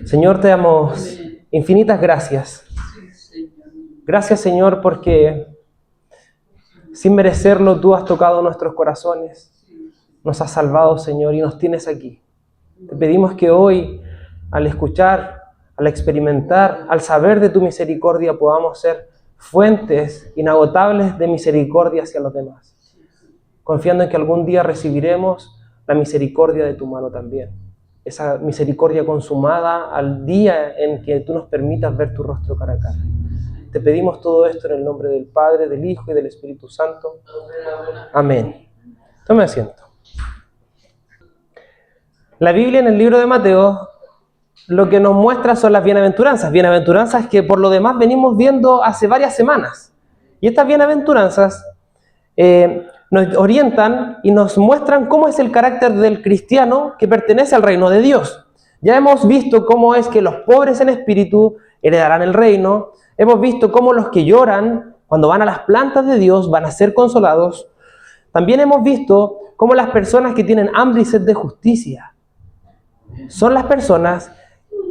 Señor, te damos infinitas gracias. Gracias, Señor, porque sin merecerlo tú has tocado nuestros corazones. Nos has salvado, Señor, y nos tienes aquí. Te pedimos que hoy, al escuchar, al experimentar, al saber de tu misericordia, podamos ser fuentes inagotables de misericordia hacia los demás, confiando en que algún día recibiremos la misericordia de tu mano también. Esa misericordia consumada al día en que tú nos permitas ver tu rostro cara a cara. Te pedimos todo esto en el nombre del Padre, del Hijo y del Espíritu Santo. Amén. Tome asiento. La Biblia en el libro de Mateo lo que nos muestra son las bienaventuranzas. Bienaventuranzas que por lo demás venimos viendo hace varias semanas. Y estas bienaventuranzas nos orientan y nos muestran cómo es el carácter del cristiano que pertenece al reino de Dios. Ya hemos visto cómo es que los pobres en espíritu heredarán el reino. Hemos visto cómo los que lloran cuando van a las plantas de Dios van a ser consolados. También hemos visto cómo las personas que tienen hambre y sed de justicia son las personas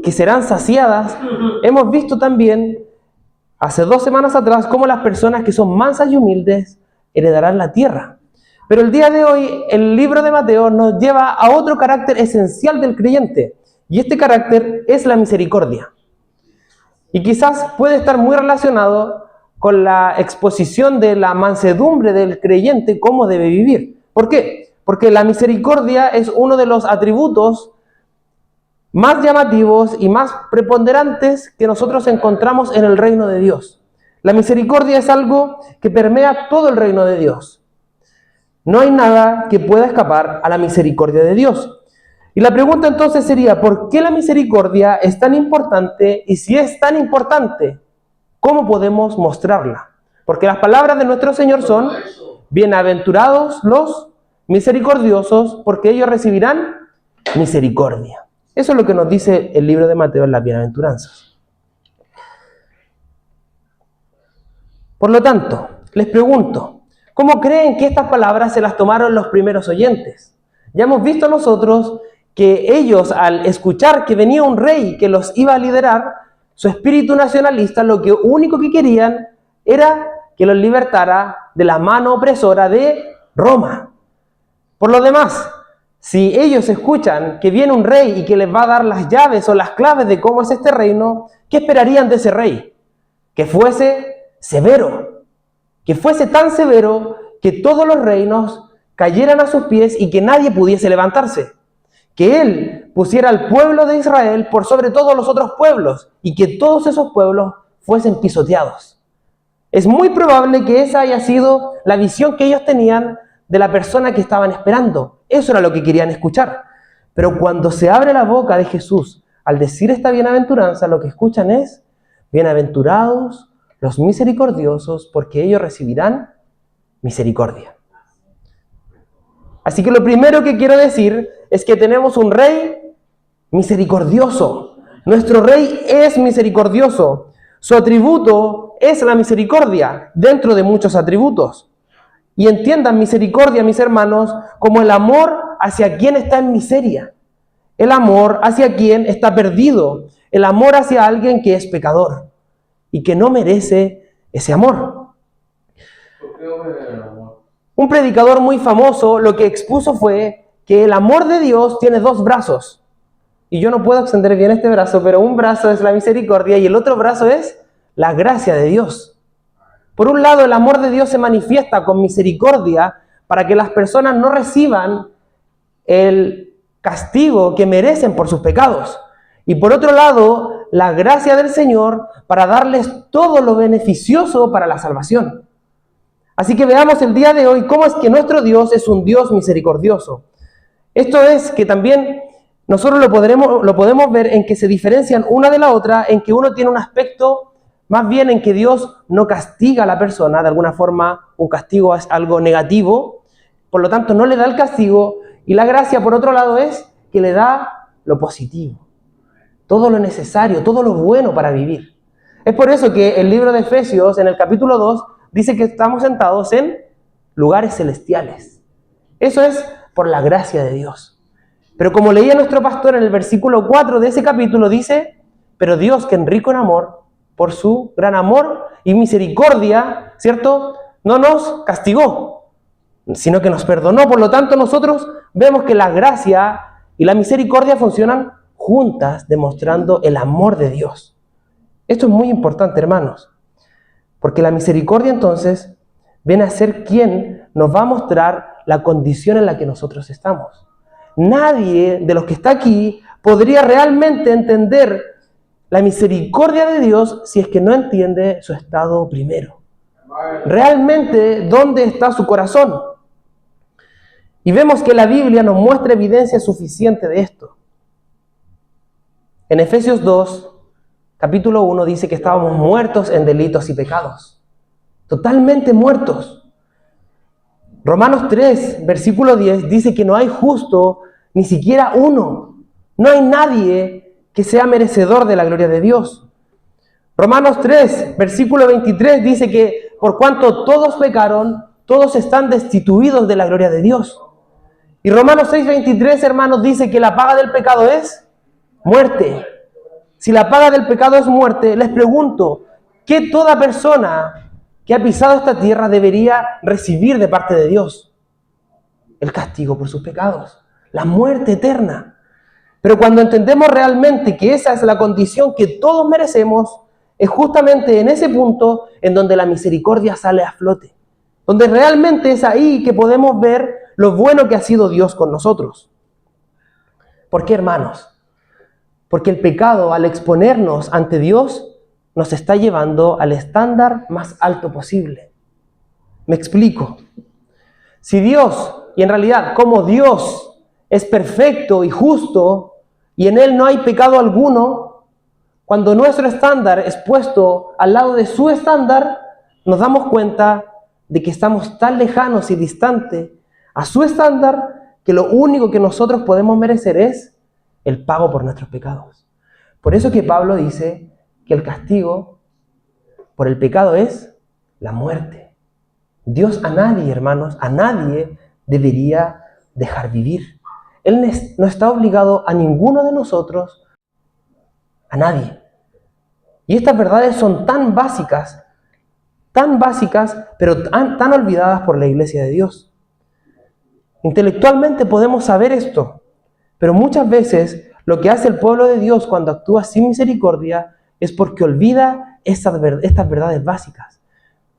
que serán saciadas. Hemos visto también, hace 2 semanas atrás, cómo las personas que son mansas y humildes heredarán la tierra. Pero el día de hoy, el libro de Mateo nos lleva a otro carácter esencial del creyente. Y este carácter es la misericordia. Y quizás puede estar muy relacionado con la exposición de la mansedumbre del creyente, cómo debe vivir. ¿Por qué? Porque la misericordia es uno de los atributos más llamativos y más preponderantes que nosotros encontramos en el reino de Dios. La misericordia es algo que permea todo el reino de Dios. No hay nada que pueda escapar a la misericordia de Dios. Y la pregunta entonces sería, ¿por qué la misericordia es tan importante? Y si es tan importante, ¿cómo podemos mostrarla? Porque las palabras de nuestro Señor son: bienaventurados los misericordiosos, porque ellos recibirán misericordia. Eso es lo que nos dice el libro de Mateo en las bienaventuranzas. Por lo tanto, les pregunto, ¿cómo creen que estas palabras se las tomaron los primeros oyentes? Ya hemos visto nosotros que ellos, al escuchar que venía un rey que los iba a liderar, su espíritu nacionalista, lo único que querían era que los libertara de la mano opresora de Roma. Por lo demás, si ellos escuchan que viene un rey y que les va a dar las llaves o las claves de cómo es este reino, ¿qué esperarían de ese rey? Que fuese severo, que fuese tan severo que todos los reinos cayeran a sus pies y que nadie pudiese levantarse. Que él pusiera al pueblo de Israel por sobre todos los otros pueblos y que todos esos pueblos fuesen pisoteados. Es muy probable que esa haya sido la visión que ellos tenían de la persona que estaban esperando. Eso era lo que querían escuchar. Pero cuando se abre la boca de Jesús al decir esta bienaventuranza, lo que escuchan es: bienaventurados los misericordiosos, porque ellos recibirán misericordia. Así que lo primero que quiero decir es que tenemos un rey misericordioso. Nuestro rey es misericordioso. Su atributo es la misericordia, dentro de muchos atributos. Y entiendan misericordia, mis hermanos, como el amor hacia quien está en miseria, el amor hacia quien está perdido, el amor hacia alguien que es pecador y que no merece ese amor. ¿Por qué no merece el amor? Un predicador muy famoso lo que expuso fue que el amor de Dios tiene 2 brazos. Y yo no puedo extender bien este brazo, pero un brazo es la misericordia y el otro brazo es la gracia de Dios. Por un lado, el amor de Dios se manifiesta con misericordia para que las personas no reciban el castigo que merecen por sus pecados. Y por otro lado, la gracia del Señor para darles todo lo beneficioso para la salvación. Así que veamos el día de hoy cómo es que nuestro Dios es un Dios misericordioso. Esto es que también nosotros lo podemos ver en que se diferencian una de la otra, en que uno tiene un aspecto más bien en que Dios no castiga a la persona. De alguna forma, un castigo es algo negativo, por lo tanto no le da el castigo, y la gracia, por otro lado, es que le da lo positivo, todo lo necesario, todo lo bueno para vivir. Es por eso que el libro de Efesios, en el capítulo 2, dice que estamos sentados en lugares celestiales. Eso es por la gracia de Dios. Pero como leía nuestro pastor en el versículo 4 de ese capítulo, dice, pero Dios, que en rico en amor, por su gran amor y misericordia, ¿cierto?, no nos castigó, sino que nos perdonó. Por lo tanto, nosotros vemos que la gracia y la misericordia funcionan juntas, demostrando el amor de Dios. Esto es muy importante, hermanos, porque la misericordia entonces viene a ser quien nos va a mostrar la condición en la que nosotros estamos. Nadie de los que está aquí podría realmente entender la misericordia de Dios si es que no entiende su estado primero. Realmente, ¿dónde está su corazón? Y vemos que la Biblia nos muestra evidencia suficiente de esto. En Efesios 2, capítulo 1, dice que estábamos muertos en delitos y pecados. Totalmente muertos. Romanos 3, versículo 10, dice que no hay justo, ni siquiera uno. No hay nadie que sea merecedor de la gloria de Dios. Romanos 3, versículo 23, dice que por cuanto todos pecaron, todos están destituidos de la gloria de Dios. Y Romanos 6, 23, hermanos, dice que la paga del pecado es muerte. Si la paga del pecado es muerte, les pregunto, ¿qué toda persona que ha pisado esta tierra debería recibir de parte de Dios? El castigo por sus pecados, la muerte eterna. Pero cuando entendemos realmente que esa es la condición que todos merecemos, es justamente en ese punto en donde la misericordia sale a flote. Donde realmente es ahí que podemos ver lo bueno que ha sido Dios con nosotros. ¿Por qué, hermanos? Porque el pecado, al exponernos ante Dios, nos está llevando al estándar más alto posible. Me explico. Si Dios, y en realidad como Dios es perfecto y justo, y en Él no hay pecado alguno, cuando nuestro estándar es puesto al lado de su estándar, nos damos cuenta de que estamos tan lejanos y distantes a su estándar que lo único que nosotros podemos merecer es el pago por nuestros pecados. Por eso que Pablo dice que el castigo por el pecado es la muerte. Dios a nadie, hermanos, a nadie debería dejar vivir. Él no está obligado a ninguno de nosotros, a nadie. Y estas verdades son tan básicas, pero tan olvidadas por la iglesia de Dios. Intelectualmente podemos saber esto, pero muchas veces lo que hace el pueblo de Dios cuando actúa sin misericordia es porque olvida estas verdades básicas,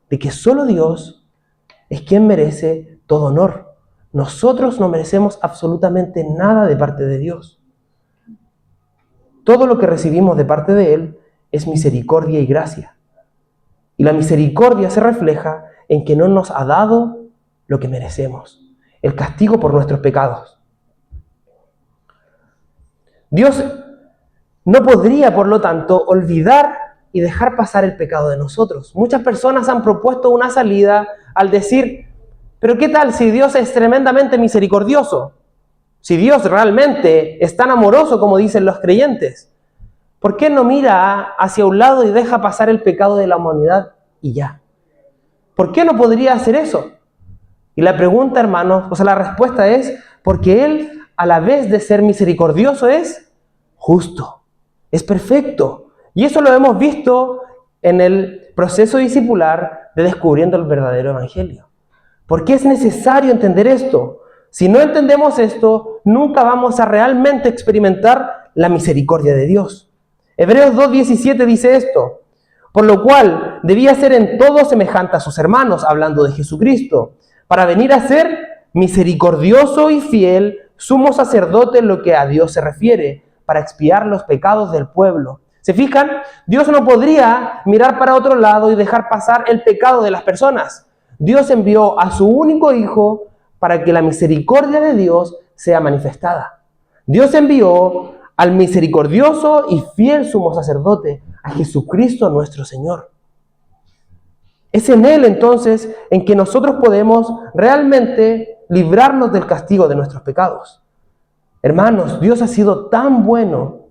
de que solo Dios es quien merece todo honor. Nosotros no merecemos absolutamente nada de parte de Dios. Todo lo que recibimos de parte de Él es misericordia y gracia. Y la misericordia se refleja en que no nos ha dado lo que merecemos, el castigo por nuestros pecados. Dios no podría, por lo tanto, olvidar y dejar pasar el pecado de nosotros. Muchas personas han propuesto una salida al decir, pero ¿qué tal si Dios es tremendamente misericordioso? Si Dios realmente es tan amoroso como dicen los creyentes, ¿por qué no mira hacia un lado y deja pasar el pecado de la humanidad y ya? ¿Por qué no podría hacer eso? Y la pregunta, hermanos, la respuesta es porque Él, a la vez de ser misericordioso, es justo, es perfecto. Y eso lo hemos visto en el proceso discipular de descubriendo el verdadero evangelio. ¿Por qué es necesario entender esto? Si no entendemos esto, nunca vamos a realmente experimentar la misericordia de Dios. Hebreos 2:17 dice esto, por lo cual debía ser en todo semejante a sus hermanos, hablando de Jesucristo, para venir a ser misericordioso y fiel, sumo sacerdote en lo que a Dios se refiere, para expiar los pecados del pueblo. ¿Se fijan? Dios no podría mirar para otro lado y dejar pasar el pecado de las personas. Dios envió a su único Hijo para que la misericordia de Dios sea manifestada. Dios envió al misericordioso y fiel sumo sacerdote, a Jesucristo nuestro Señor. Es en Él entonces en que nosotros podemos realmente librarnos del castigo de nuestros pecados. Hermanos, Dios ha sido tan bueno,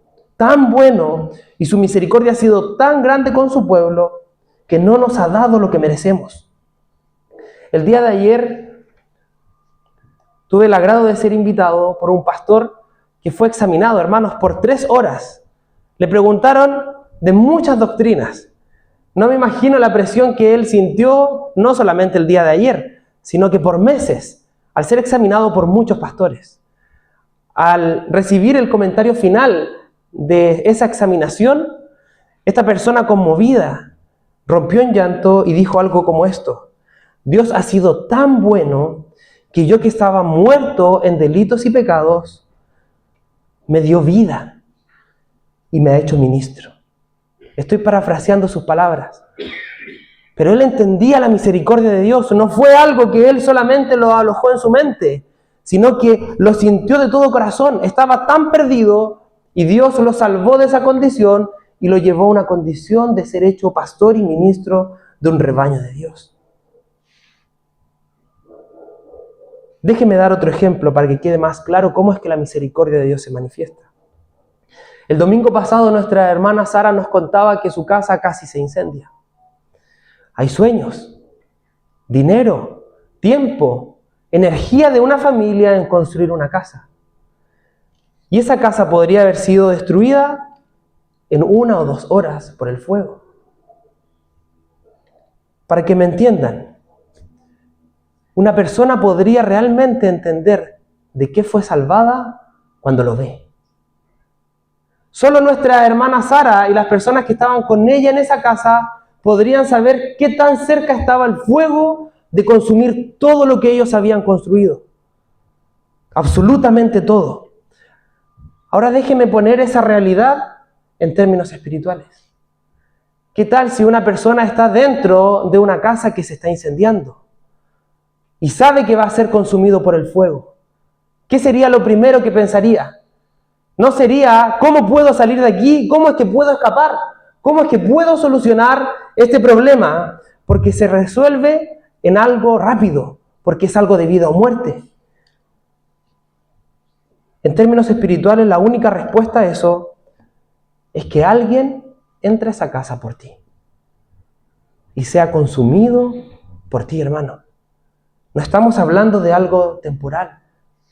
y su misericordia ha sido tan grande con su pueblo, que no nos ha dado lo que merecemos. El día de ayer tuve el agrado de ser invitado por un pastor que fue examinado, hermanos, por 3 horas. Le preguntaron de muchas doctrinas. No me imagino la presión que él sintió, no solamente el día de ayer, sino que por meses, al ser examinado por muchos pastores. Al recibir el comentario final de esa examinación, esta persona conmovida rompió en llanto y dijo algo como esto: Dios ha sido tan bueno que yo, que estaba muerto en delitos y pecados, me dio vida y me ha hecho ministro. Estoy parafraseando sus palabras. Pero él entendía la misericordia de Dios. No fue algo que él solamente lo alojó en su mente, sino que lo sintió de todo corazón. Estaba tan perdido y Dios lo salvó de esa condición y lo llevó a una condición de ser hecho pastor y ministro de un rebaño de Dios. Déjeme dar otro ejemplo para que quede más claro cómo es que la misericordia de Dios se manifiesta. El domingo pasado nuestra hermana Sara nos contaba que su casa casi se incendia. Hay sueños, dinero, tiempo, energía de una familia en construir una casa. Y esa casa podría haber sido destruida en 1 o 2 horas por el fuego. Para que me entiendan, una persona podría realmente entender de qué fue salvada cuando lo ve. Solo nuestra hermana Sara y las personas que estaban con ella en esa casa podrían saber qué tan cerca estaba el fuego de consumir todo lo que ellos habían construido. Absolutamente todo. Ahora déjenme poner esa realidad en términos espirituales. ¿Qué tal si una persona está dentro de una casa que se está incendiando y sabe que va a ser consumido por el fuego? ¿Qué sería lo primero que pensaría? No sería, ¿cómo puedo salir de aquí? ¿Cómo es que puedo escapar? ¿Cómo es que puedo solucionar este problema? Porque se resuelve en algo rápido, porque es algo de vida o muerte. En términos espirituales, la única respuesta a eso es que alguien entre a esa casa por ti y sea consumido por ti, hermano. No estamos hablando de algo temporal,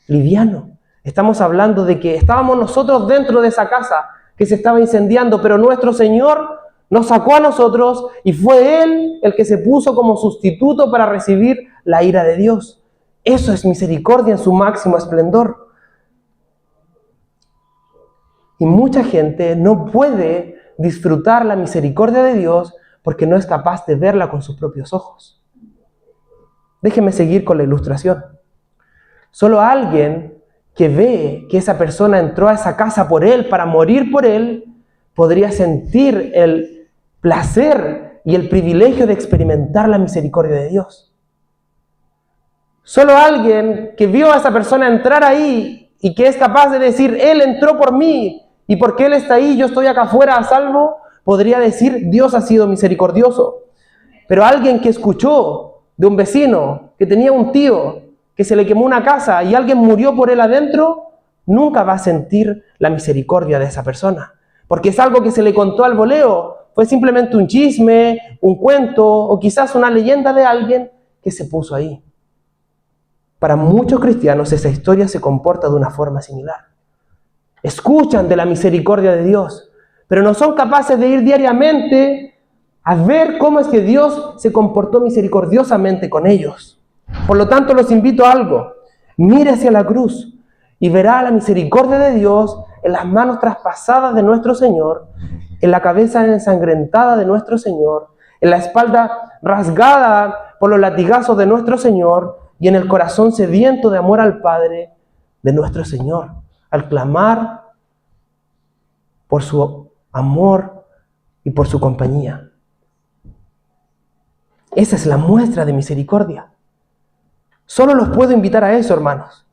liviano. Estamos hablando de que estábamos nosotros dentro de esa casa que se estaba incendiando, pero nuestro Señor nos sacó a nosotros y fue Él el que se puso como sustituto para recibir la ira de Dios. Eso es misericordia en su máximo esplendor. Y mucha gente no puede disfrutar la misericordia de Dios porque no es capaz de verla con sus propios ojos. Déjenme seguir con la ilustración. Solo alguien que ve que esa persona entró a esa casa por él, para morir por él, podría sentir el placer y el privilegio de experimentar la misericordia de Dios. Solo alguien que vio a esa persona entrar ahí y que es capaz de decir, Él entró por mí y porque Él está ahí, yo estoy acá afuera a salvo, podría decir, Dios ha sido misericordioso. Pero alguien que escuchó de un vecino que tenía un tío que se le quemó una casa y alguien murió por él adentro, nunca va a sentir la misericordia de esa persona. Porque es algo que se le contó al voleo, fue simplemente un chisme, un cuento o quizás una leyenda de alguien que se puso ahí. Para muchos cristianos esa historia se comporta de una forma similar. Escuchan de la misericordia de Dios, pero no son capaces de ir diariamente a ver cómo es que Dios se comportó misericordiosamente con ellos. Por lo tanto, los invito a algo. Mire hacia la cruz y verá la misericordia de Dios en las manos traspasadas de nuestro Señor, en la cabeza ensangrentada de nuestro Señor, en la espalda rasgada por los latigazos de nuestro Señor y en el corazón sediento de amor al Padre de nuestro Señor, al clamar por su amor y por su compañía. Esa es la muestra de misericordia. Solo los puedo invitar a eso, hermanos.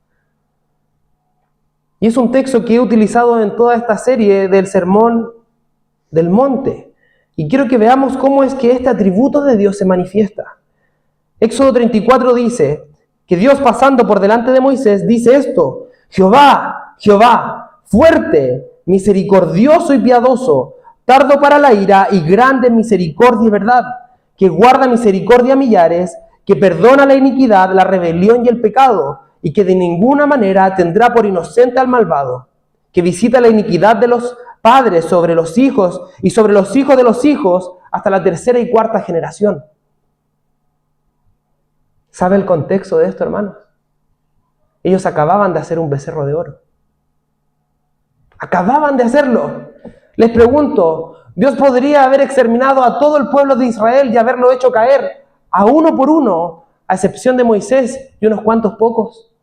Y es un texto que he utilizado en toda esta serie del Sermón del Monte. Y quiero que veamos cómo es que este atributo de Dios se manifiesta. Éxodo 34 dice que Dios, pasando por delante de Moisés, dice esto: Jehová, Jehová, fuerte, misericordioso y piadoso, tardo para la ira y grande en misericordia y verdad, que guarda misericordia a millares, que perdona la iniquidad, la rebelión y el pecado, y que de ninguna manera tendrá por inocente al malvado. que visita la iniquidad de los padres sobre los hijos y sobre los hijos de los hijos hasta la tercera y cuarta generación. ¿Sabe el contexto de esto, hermanos? Ellos acababan de hacer un becerro de oro. Acababan de hacerlo. Les pregunto, ¿Dios podría haber exterminado a todo el pueblo de Israel y haberlo hecho caer a uno por uno, a excepción de Moisés y unos cuantos pocos?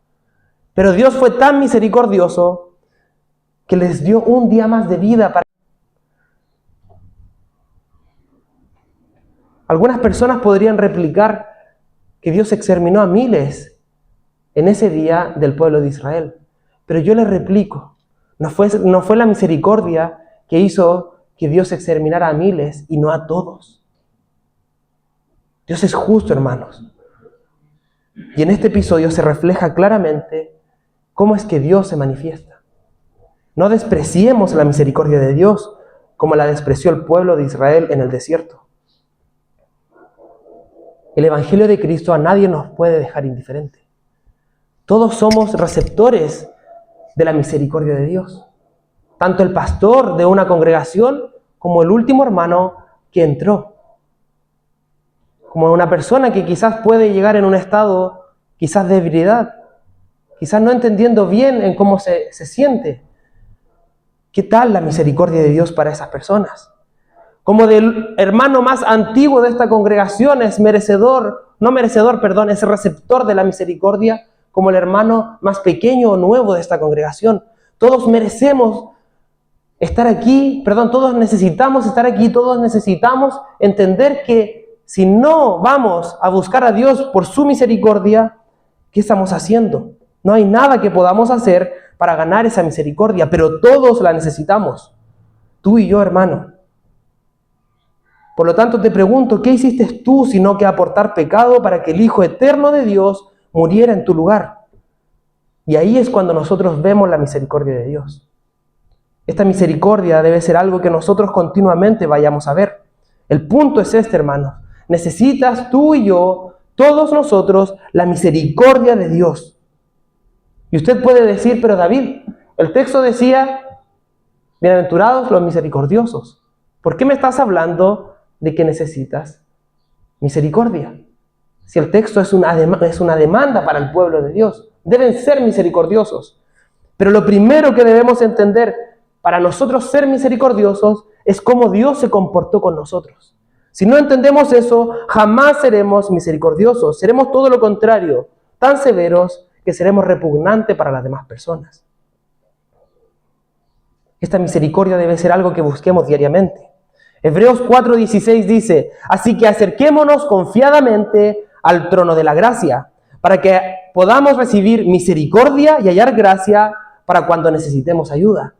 Pero Dios fue tan misericordioso que les dio un día más de vida para... Algunas personas podrían replicar que Dios exterminó a miles en ese día del pueblo de Israel. Pero yo les replico, no fue la misericordia que hizo que Dios exterminara a miles y no a todos. Dios es justo, hermanos. Y en este episodio se refleja claramente cómo es que Dios se manifiesta. No despreciemos la misericordia de Dios como la despreció el pueblo de Israel en el desierto. El Evangelio de Cristo a nadie nos puede dejar indiferente. Todos somos receptores de la misericordia de Dios. Tanto el pastor de una congregación como el último hermano que entró. Como una persona que quizás puede llegar en un estado quizás de ebriedad, quizás no entendiendo bien en cómo se siente. ¿Qué tal la misericordia de Dios para esas personas? Como del hermano más antiguo de esta congregación es es receptor de la misericordia, como el hermano más pequeño o nuevo de esta congregación. Todos merecemos estar aquí, todos necesitamos estar aquí, todos necesitamos entender que si no vamos a buscar a Dios por su misericordia, ¿qué estamos haciendo? No hay nada que podamos hacer para ganar esa misericordia, pero todos la necesitamos. Tú y yo, hermano. Por lo tanto, te pregunto, ¿qué hiciste tú sino que aportar pecado para que el Hijo eterno de Dios muriera en tu lugar? Y ahí es cuando nosotros vemos la misericordia de Dios. Esta misericordia debe ser algo que nosotros continuamente vayamos a ver. El punto es este, hermanos. Necesitas tú y yo, todos nosotros, la misericordia de Dios. Y usted puede decir, pero David, el texto decía, bienaventurados los misericordiosos. ¿Por qué me estás hablando de que necesitas misericordia? Si el texto es una demanda para el pueblo de Dios, deben ser misericordiosos. Pero lo primero que debemos entender para nosotros ser misericordiosos es cómo Dios se comportó con nosotros. Si no entendemos eso, jamás seremos misericordiosos. Seremos todo lo contrario, tan severos que seremos repugnantes para las demás personas. Esta misericordia debe ser algo que busquemos diariamente. Hebreos 4:16 dice, así que acerquémonos confiadamente al trono de la gracia, para que podamos recibir misericordia y hallar gracia para cuando necesitemos ayuda.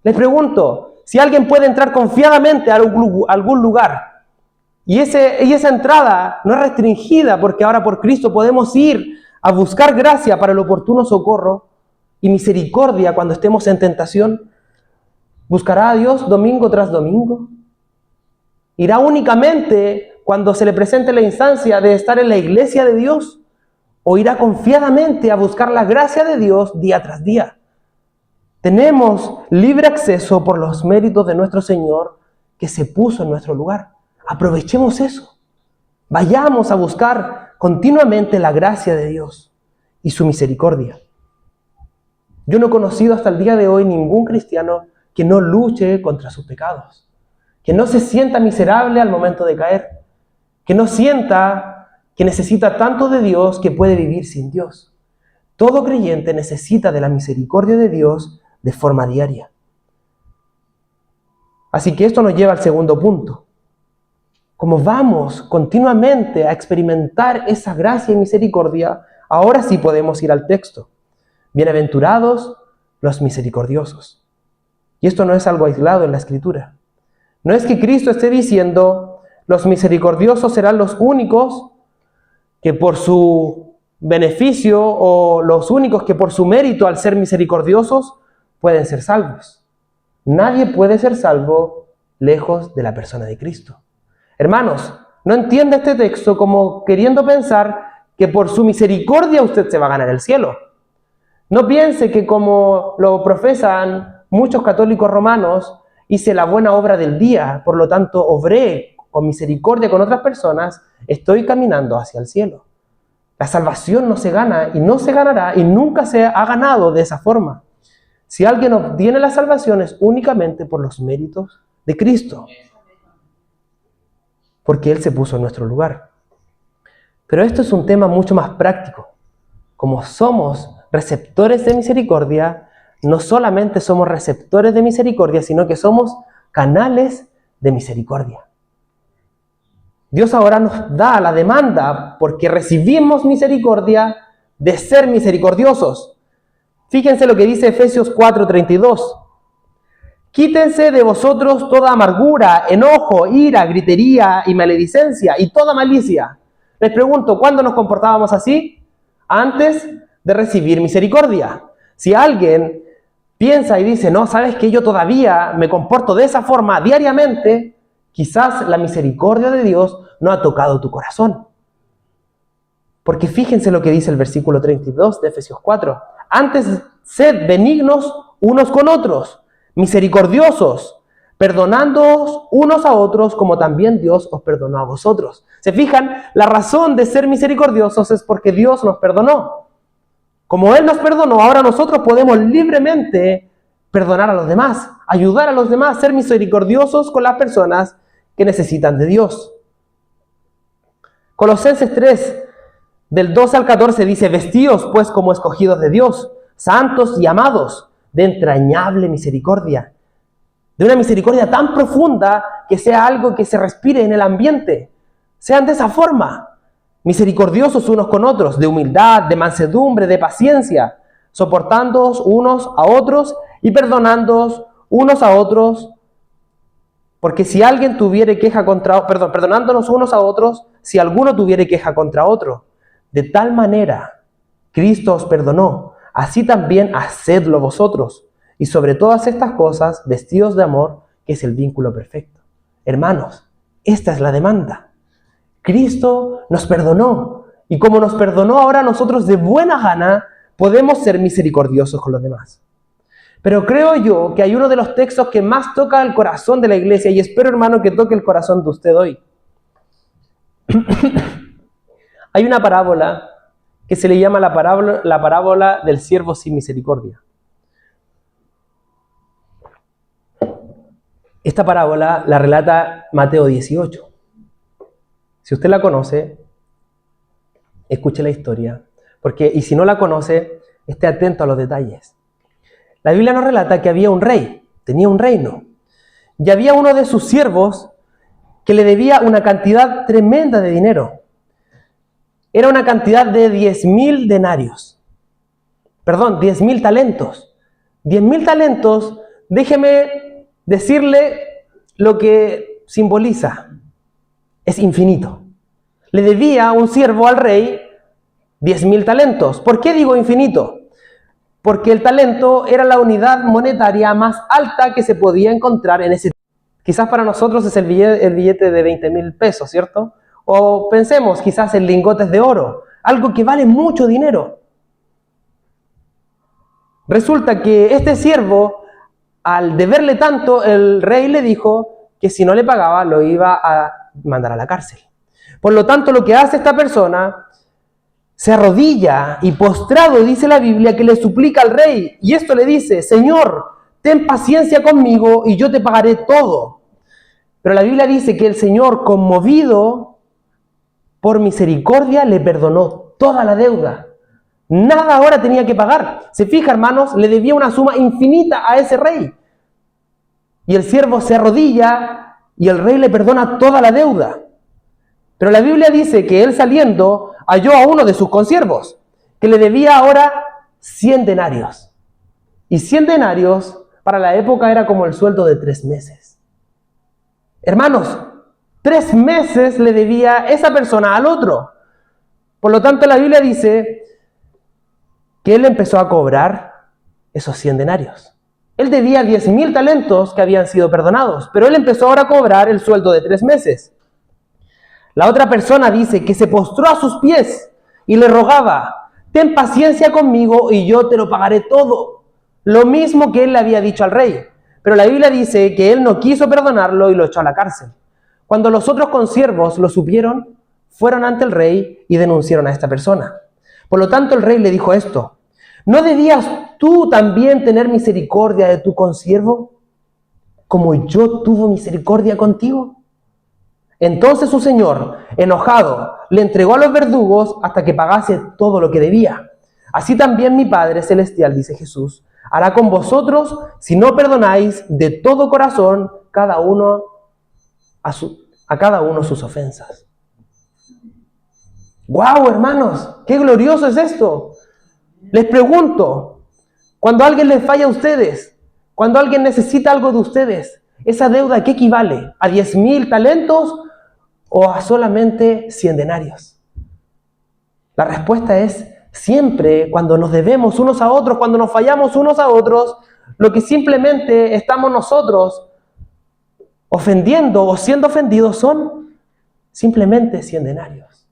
Les pregunto, si alguien puede entrar confiadamente a algún lugar, y esa entrada no es restringida, porque ahora por Cristo podemos ir a buscar gracia para el oportuno socorro y misericordia cuando estemos en tentación, ¿buscará a Dios domingo tras domingo? ¿Irá únicamente cuando se le presente la instancia de estar en la iglesia de Dios? ¿O irá confiadamente a buscar la gracia de Dios día tras día? Tenemos libre acceso por los méritos de nuestro Señor que se puso en nuestro lugar. Aprovechemos eso. Vayamos a buscar continuamente la gracia de Dios y su misericordia. Yo no he conocido hasta el día de hoy ningún cristiano que no luche contra sus pecados, que no se sienta miserable al momento de caer, que no sienta que necesita tanto de Dios que puede vivir sin Dios. Todo creyente necesita de la misericordia de Dios de forma diaria. Así que esto nos lleva al segundo punto. Como vamos continuamente a experimentar esa gracia y misericordia, ahora sí podemos ir al texto. Bienaventurados los misericordiosos. Y esto no es algo aislado en la Escritura. No es que Cristo esté diciendo, los misericordiosos serán los únicos que por su beneficio o los únicos que por su mérito al ser misericordiosos pueden ser salvos. Nadie puede ser salvo lejos de la persona de Cristo. Hermanos, no entienda este texto como queriendo pensar que por su misericordia usted se va a ganar el cielo. No piense que como lo profesan muchos católicos romanos, hice la buena obra del día, por lo tanto obré con misericordia con otras personas, estoy caminando hacia el cielo. La salvación no se gana y no se ganará y nunca se ha ganado de esa forma. Si alguien obtiene la salvación es únicamente por los méritos de Cristo, porque Él se puso en nuestro lugar. Pero esto es un tema mucho más práctico. Como somos receptores de misericordia, no solamente somos receptores de misericordia, sino que somos canales de misericordia. Dios ahora nos da la demanda, porque recibimos misericordia, de ser misericordiosos. Fíjense lo que dice Efesios 4:32. Quítense de vosotros toda amargura, enojo, ira, gritería y maledicencia y toda malicia. Les pregunto, ¿cuándo nos comportábamos así? Antes de recibir misericordia. Si alguien piensa y dice, no, ¿sabes qué? Yo todavía me comporto de esa forma diariamente, quizás la misericordia de Dios no ha tocado tu corazón. Porque fíjense lo que dice el versículo 32 de Efesios 4. Antes, sed benignos unos con otros, misericordiosos, perdonándoos unos a otros como también Dios os perdonó a vosotros. ¿Se fijan? La razón de ser misericordiosos es porque Dios nos perdonó. Como Él nos perdonó, ahora nosotros podemos libremente perdonar a los demás, ayudar a los demás, ser misericordiosos con las personas que necesitan de Dios. Colosenses 3, del 12 al 14 dice, vestíos pues como escogidos de Dios, santos y amados, de entrañable misericordia, de una misericordia tan profunda que sea algo que se respire en el ambiente. Sean de esa forma, misericordiosos unos con otros, de humildad, de mansedumbre, de paciencia, soportándoos unos a otros y perdonándoos unos a otros, porque si alguien tuviere queja contra, perdonándonos unos a otros, si alguno tuviere queja contra otro. De tal manera, Cristo os perdonó, así también hacedlo vosotros. Y sobre todas estas cosas, vestidos de amor, que es el vínculo perfecto. Hermanos, esta es la demanda. Cristo nos perdonó. Y como nos perdonó, ahora nosotros de buena gana podemos ser misericordiosos con los demás. Pero creo yo que hay uno de los textos que más toca el corazón de la iglesia, y espero, hermano, que toque el corazón de usted hoy. Hay una parábola que se le llama la parábola del siervo sin misericordia. Esta parábola la relata Mateo 18. Si usted la conoce, escuche la historia, y si no la conoce, esté atento a los detalles. La Biblia nos relata que había un rey, tenía un reino, y había uno de sus siervos que le debía una cantidad tremenda de dinero. Era una cantidad de 10,000 denarios. 10,000 talentos. 10,000 talentos, déjeme decirle lo que simboliza. Es infinito. Le debía un siervo al rey 10,000 talentos. ¿Por qué digo infinito? Porque el talento era la unidad monetaria más alta que se podía encontrar en ese tiempo. Quizás para nosotros es el billete de 20,000 pesos, ¿cierto? O pensemos quizás en lingotes de oro, algo que vale mucho dinero. Resulta que este siervo, al deberle tanto, el rey le dijo que si no le pagaba lo iba a mandar a la cárcel. Por lo tanto, lo que hace esta persona, se arrodilla y postrado, dice la Biblia, que le suplica al rey. Y esto le dice, Señor, ten paciencia conmigo y yo te pagaré todo. Pero la Biblia dice que el Señor, conmovido por misericordia, le perdonó toda la deuda. Nada ahora tenía que pagar. Se fija, hermanos, le debía una suma infinita a ese rey. Y el siervo se arrodilla y el rey le perdona toda la deuda. Pero la Biblia dice que él saliendo halló a uno de sus consiervos, que le debía ahora 100 denarios. Y 100 denarios para la época era como el sueldo de 3 meses. Hermanos, 3 meses le debía esa persona al otro. Por lo tanto, la Biblia dice que él empezó a cobrar esos 100 denarios. Él debía 10,000 talentos que habían sido perdonados, pero él empezó ahora a cobrar el sueldo de 3 meses. La otra persona dice que se postró a sus pies y le rogaba, ten paciencia conmigo y yo te lo pagaré todo. lo mismo que él le había dicho al rey. Pero la Biblia dice que él no quiso perdonarlo y lo echó a la cárcel. Cuando los otros consiervos lo supieron, fueron ante el rey y denunciaron a esta persona. Por lo tanto, el rey le dijo esto: ¿no debías tú también tener misericordia de tu consiervo, como yo tuve misericordia contigo? Entonces su señor, enojado, le entregó a los verdugos hasta que pagase todo lo que debía. Así también mi Padre Celestial, dice Jesús, hará con vosotros si no perdonáis de todo corazón a cada uno sus ofensas. ¡Wow, hermanos! ¡Qué glorioso es esto! Les pregunto, cuando alguien les falla a ustedes, cuando alguien necesita algo de ustedes, ¿esa deuda a qué equivale? ¿A 10,000 talentos o a solamente 100 denarios? La respuesta es siempre cuando nos debemos unos a otros, cuando nos fallamos unos a otros, lo que simplemente estamos nosotros ofendiendo o siendo ofendidos son simplemente 100 denarios.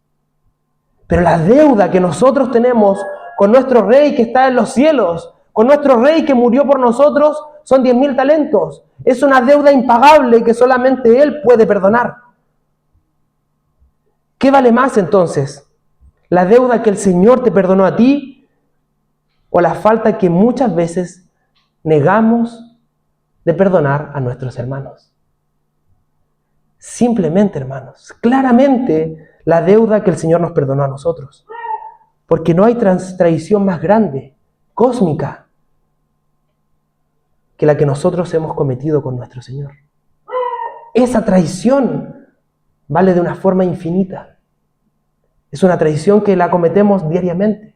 Pero la deuda que nosotros tenemos con nuestro Rey que está en los cielos, con nuestro Rey que murió por nosotros, son 10,000 talentos. Es una deuda impagable que solamente Él puede perdonar. ¿Qué vale más entonces? ¿La deuda que el Señor te perdonó a ti o la falta que muchas veces negamos de perdonar a nuestros hermanos? Simplemente, hermanos, claramente la deuda que el Señor nos perdonó a nosotros. Porque no hay traición más grande, cósmica, que la que nosotros hemos cometido con nuestro Señor. Esa traición vale de una forma infinita. Es una traición que la cometemos diariamente.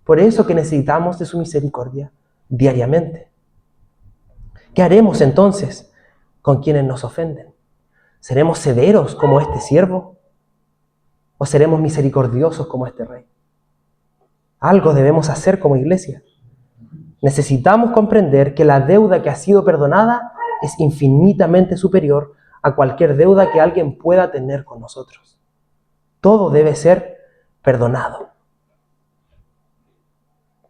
Por eso que necesitamos de su misericordia diariamente. ¿Qué haremos entonces con quienes nos ofenden? ¿Seremos severos como este siervo? ¿O seremos misericordiosos como este rey? Algo debemos hacer como iglesia. Necesitamos comprender que la deuda que ha sido perdonada es infinitamente superior a cualquier deuda que alguien pueda tener con nosotros. Todo debe ser perdonado.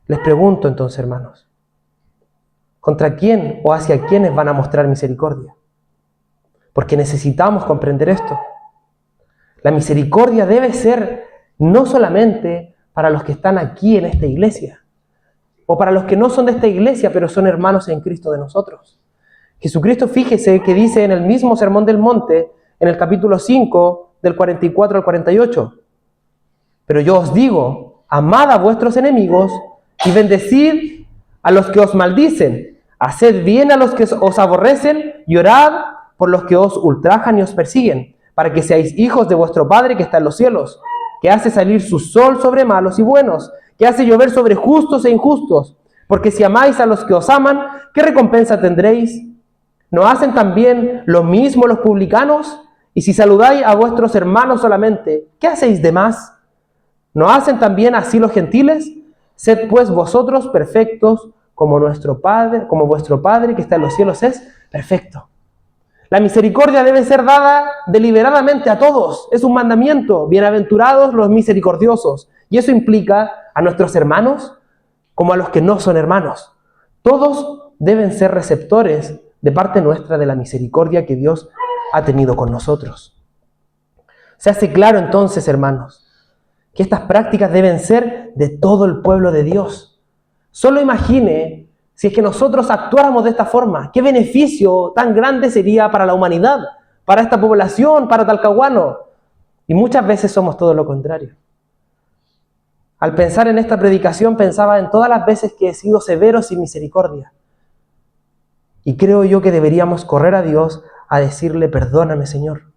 Les pregunto entonces, hermanos, ¿contra quién o hacia quiénes van a mostrar misericordia? Porque necesitamos comprender esto. La misericordia debe ser no solamente para los que están aquí en esta iglesia, o para los que no son de esta iglesia, pero son hermanos en Cristo de nosotros. Jesucristo, fíjese que dice en el mismo Sermón del Monte, en el capítulo 5, del 44 al 48, pero yo os digo, amad a vuestros enemigos y bendecid a los que os maldicen, haced bien a los que os aborrecen y orad por los que os ultrajan y os persiguen, para que seáis hijos de vuestro Padre que está en los cielos, que hace salir su sol sobre malos y buenos, que hace llover sobre justos e injustos. Porque si amáis a los que os aman, ¿qué recompensa tendréis? ¿No hacen también lo mismo los publicanos? Y si saludáis a vuestros hermanos solamente, ¿qué hacéis de más? ¿No hacen también así los gentiles? Sed pues vosotros perfectos, como vuestro Padre que está en los cielos es perfecto. La misericordia debe ser dada deliberadamente a todos. Es un mandamiento. Bienaventurados los misericordiosos. Y eso implica a nuestros hermanos como a los que no son hermanos. Todos deben ser receptores de parte nuestra de la misericordia que Dios ha tenido con nosotros. Se hace claro entonces, hermanos, que estas prácticas deben ser de todo el pueblo de Dios. Solo imagine si es que nosotros actuáramos de esta forma, ¿qué beneficio tan grande sería para la humanidad, para esta población, para Talcahuano? Y muchas veces somos todo lo contrario. Al pensar en esta predicación pensaba en todas las veces que he sido severo sin misericordia. Y creo yo que deberíamos correr a Dios a decirle, perdóname, Señor,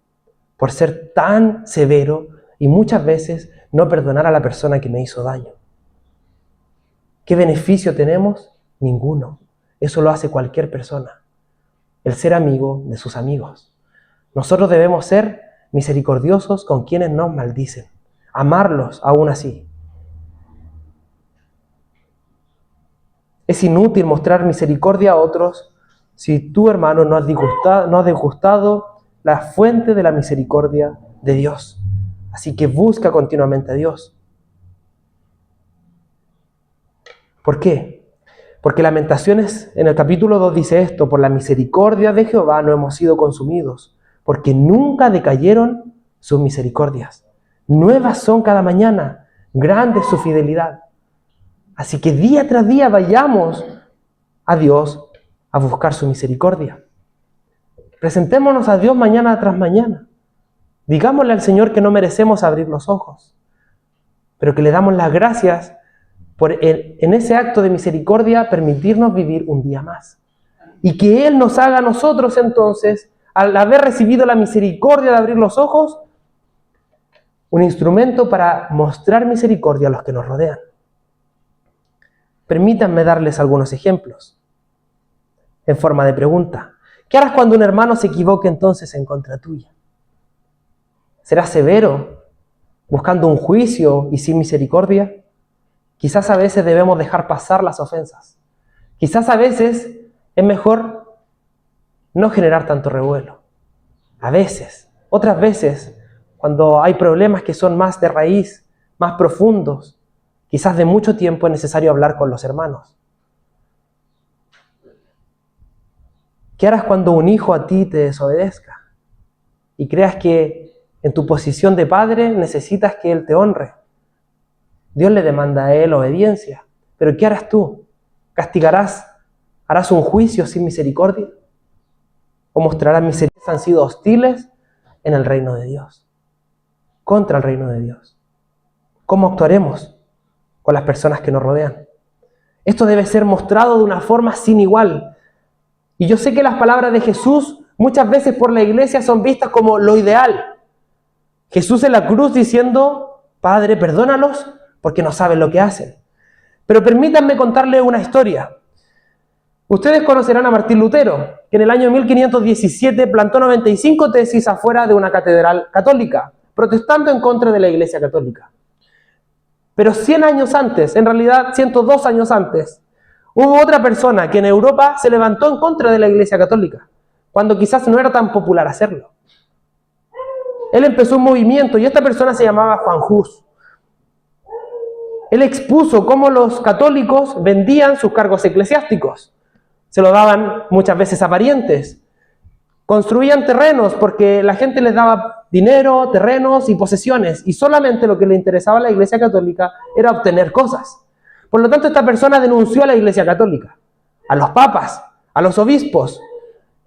por ser tan severo y muchas veces no perdonar a la persona que me hizo daño. ¿Qué beneficio tenemos? Ninguno. Eso lo hace cualquier persona. El ser amigo de sus amigos. Nosotros debemos ser misericordiosos con quienes nos maldicen. Amarlos aún así. Es inútil mostrar misericordia a otros si tú, hermano, no has disgustado la fuente de la misericordia de Dios. Así que busca continuamente a Dios. ¿Por qué? Porque Lamentaciones en el capítulo 2 dice esto: por la misericordia de Jehová no hemos sido consumidos, porque nunca decayeron sus misericordias. Nuevas son cada mañana, grande es su fidelidad. Así que día tras día vayamos a Dios a buscar su misericordia. Presentémonos a Dios mañana tras mañana. Digámosle al Señor que no merecemos abrir los ojos, pero que le damos las gracias por en ese acto de misericordia permitirnos vivir un día más. Y que Él nos haga a nosotros entonces, al haber recibido la misericordia de abrir los ojos, un instrumento para mostrar misericordia a los que nos rodean. Permítanme darles algunos ejemplos en forma de pregunta. ¿Qué harás cuando un hermano se equivoque entonces en contra tuya? ¿Serás severo, buscando un juicio y sin misericordia? Quizás a veces debemos dejar pasar las ofensas. Quizás a veces es mejor no generar tanto revuelo. A veces, otras veces, cuando hay problemas que son más de raíz, más profundos, quizás de mucho tiempo, es necesario hablar con los hermanos. ¿Qué harás cuando un hijo a ti te desobedezca y creas que en tu posición de padre necesitas que él te honre? Dios le demanda a él obediencia, pero ¿qué harás tú? ¿Castigarás? ¿Harás un juicio sin misericordia? ¿O mostrarás misericordia? Han sido hostiles en el reino de Dios, contra el reino de Dios. ¿Cómo actuaremos con las personas que nos rodean? Esto debe ser mostrado de una forma sin igual. Y yo sé que las palabras de Jesús muchas veces por la iglesia son vistas como lo ideal. Jesús en la cruz diciendo: Padre, perdónalos porque no saben lo que hacen. Pero permítanme contarles una historia. Ustedes conocerán a Martín Lutero, que en el año 1517 plantó 95 tesis afuera de una catedral católica, protestando en contra de la Iglesia Católica. Pero 100 años antes, en realidad 102 años antes, hubo otra persona que en Europa se levantó en contra de la Iglesia Católica, cuando quizás no era tan popular hacerlo. Él empezó un movimiento y esta persona se llamaba Juan Hus. Él expuso cómo los católicos vendían sus cargos eclesiásticos. Se lo daban muchas veces a parientes. Construían terrenos porque la gente les daba dinero, terrenos y posesiones. Y solamente lo que le interesaba a la Iglesia Católica era obtener cosas. Por lo tanto, esta persona denunció a la Iglesia Católica, a los papas, a los obispos.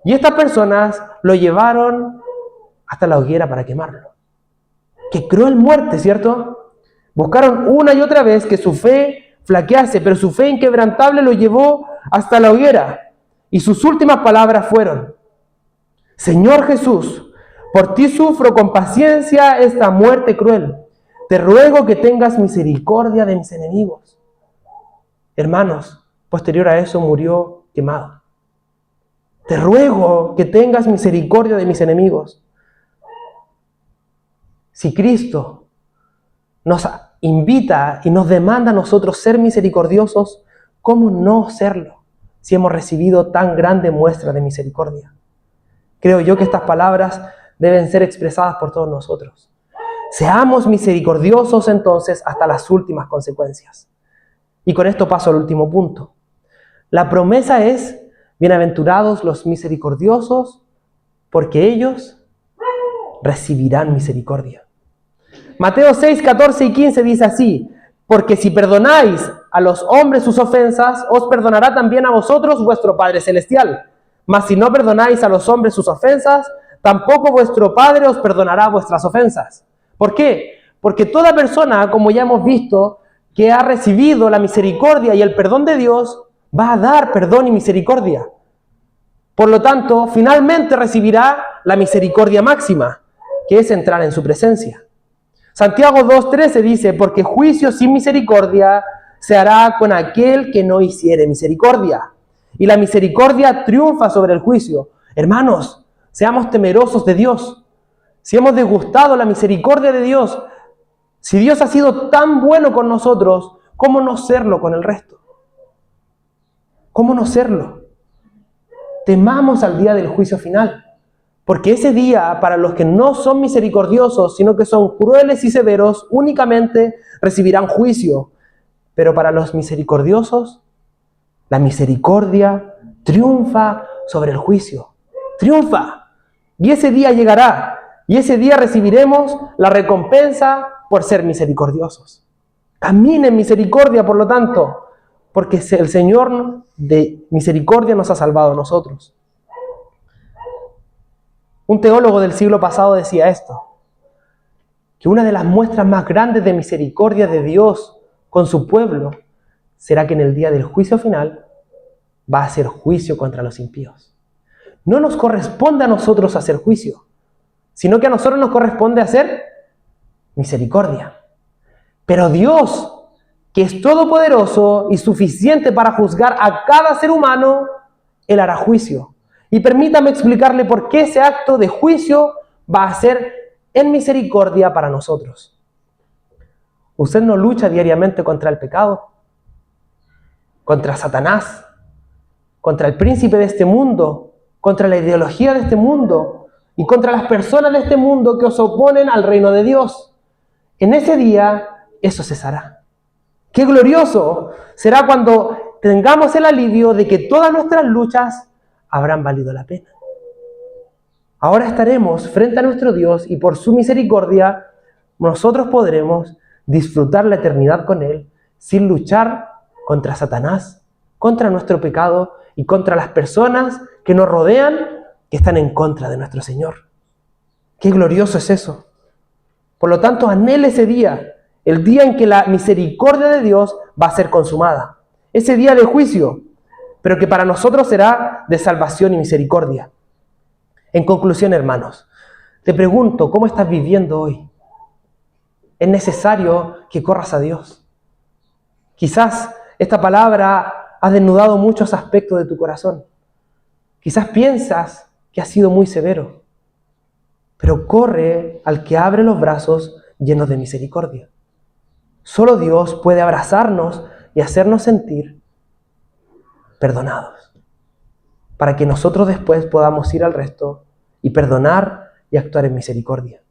Y estas personas lo llevaron hasta la hoguera para quemarlo. Qué cruel muerte, ¿cierto? Buscaron una y otra vez que su fe flaquease, pero su fe inquebrantable lo llevó hasta la hoguera. Y sus últimas palabras fueron: Señor Jesús, por ti sufro con paciencia esta muerte cruel. Te ruego que tengas misericordia de mis enemigos. Hermanos, posterior a eso murió quemado. Te ruego que tengas misericordia de mis enemigos. Si Cristo nos invita y nos demanda a nosotros ser misericordiosos, ¿cómo no serlo si hemos recibido tan grande muestra de misericordia? Creo yo que estas palabras deben ser expresadas por todos nosotros. Seamos misericordiosos entonces hasta las últimas consecuencias. Y con esto paso al último punto. La promesa es: bienaventurados los misericordiosos, porque ellos recibirán misericordia. Mateo 6, 14 y 15 dice así: porque si perdonáis a los hombres sus ofensas, os perdonará también a vosotros vuestro Padre Celestial. Mas si no perdonáis a los hombres sus ofensas, tampoco vuestro Padre os perdonará vuestras ofensas. ¿Por qué? Porque toda persona, como ya hemos visto, que ha recibido la misericordia y el perdón de Dios, va a dar perdón y misericordia. Por lo tanto, finalmente recibirá la misericordia máxima, que es entrar en su presencia. Santiago 2:13 dice: porque juicio sin misericordia se hará con aquel que no hiciere misericordia. Y la misericordia triunfa sobre el juicio. Hermanos, seamos temerosos de Dios. Si hemos degustado la misericordia de Dios, si Dios ha sido tan bueno con nosotros, ¿cómo no serlo con el resto? ¿Cómo no serlo? Temamos al día del juicio final. Porque ese día, para los que no son misericordiosos, sino que son crueles y severos, únicamente recibirán juicio. Pero para los misericordiosos, La misericordia triunfa sobre el juicio. Triunfa. Y ese día llegará. Y ese día recibiremos la recompensa por ser misericordiosos. Camine en misericordia, por lo tanto, porque el Señor de misericordia nos ha salvado a nosotros. Un teólogo del siglo pasado decía esto, que una de las muestras más grandes de misericordia de Dios con su pueblo será que en el día del juicio final va a hacer juicio contra los impíos. No nos corresponde a nosotros hacer juicio, sino que a nosotros nos corresponde hacer misericordia. Pero Dios, que es todopoderoso y suficiente para juzgar a cada ser humano, Él hará juicio. Y permítame explicarle por qué ese acto de juicio va a ser en misericordia para nosotros. Usted no lucha diariamente contra el pecado, contra Satanás, contra el príncipe de este mundo, contra la ideología de este mundo y contra las personas de este mundo que os oponen al reino de Dios. En ese día, eso cesará. ¡Qué glorioso será cuando tengamos el alivio de que todas nuestras luchas habrán valido la pena! Ahora estaremos frente a nuestro Dios y por su misericordia nosotros podremos disfrutar la eternidad con Él sin luchar contra Satanás, contra nuestro pecado y contra las personas que nos rodean que están en contra de nuestro Señor. ¡Qué glorioso es eso! Por lo tanto, anhele ese día, el día en que la misericordia de Dios va a ser consumada. Ese día de juicio, pero que para nosotros será de salvación y misericordia. En conclusión, hermanos, te pregunto, ¿cómo estás viviendo hoy? Es necesario que corras a Dios. Quizás esta palabra ha desnudado muchos aspectos de tu corazón. Quizás piensas que has sido muy severo, pero corre al que abre los brazos llenos de misericordia. Solo Dios puede abrazarnos y hacernos sentir perdonados, para que nosotros después podamos ir al resto y perdonar y actuar en misericordia.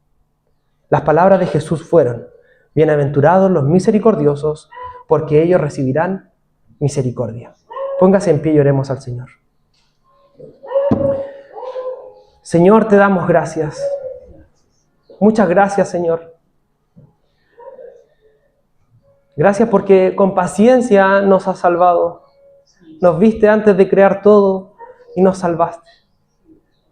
Las palabras de Jesús fueron: bienaventurados los misericordiosos, porque ellos recibirán misericordia. Póngase en pie y oremos al Señor. Señor, te damos gracias. Muchas gracias, Señor. Gracias porque con paciencia nos has salvado. Nos viste antes de crear todo y nos salvaste.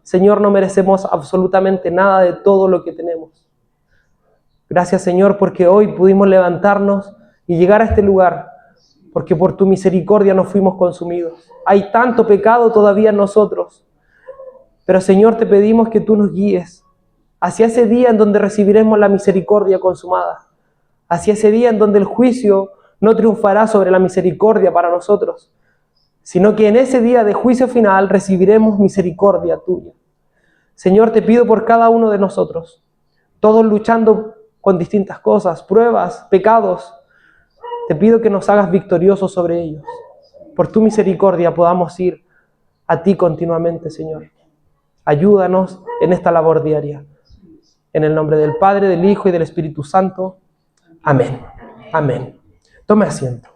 Señor, no merecemos absolutamente nada de todo lo que tenemos. Gracias, Señor, porque hoy pudimos levantarnos y llegar a este lugar, porque por tu misericordia no fuimos consumidos. Hay tanto pecado todavía en nosotros, pero Señor, te pedimos que tú nos guíes hacia ese día en donde recibiremos la misericordia consumada, hacia ese día en donde el juicio no triunfará sobre la misericordia para nosotros, sino que en ese día de juicio final recibiremos misericordia tuya. Señor, te pido por cada uno de nosotros, todos luchando con distintas cosas, pruebas, pecados, te pido que nos hagas victoriosos sobre ellos. Por tu misericordia podamos ir a ti continuamente, Señor. Ayúdanos en esta labor diaria. En el nombre del Padre, del Hijo y del Espíritu Santo. Amén. Amén. Tome asiento.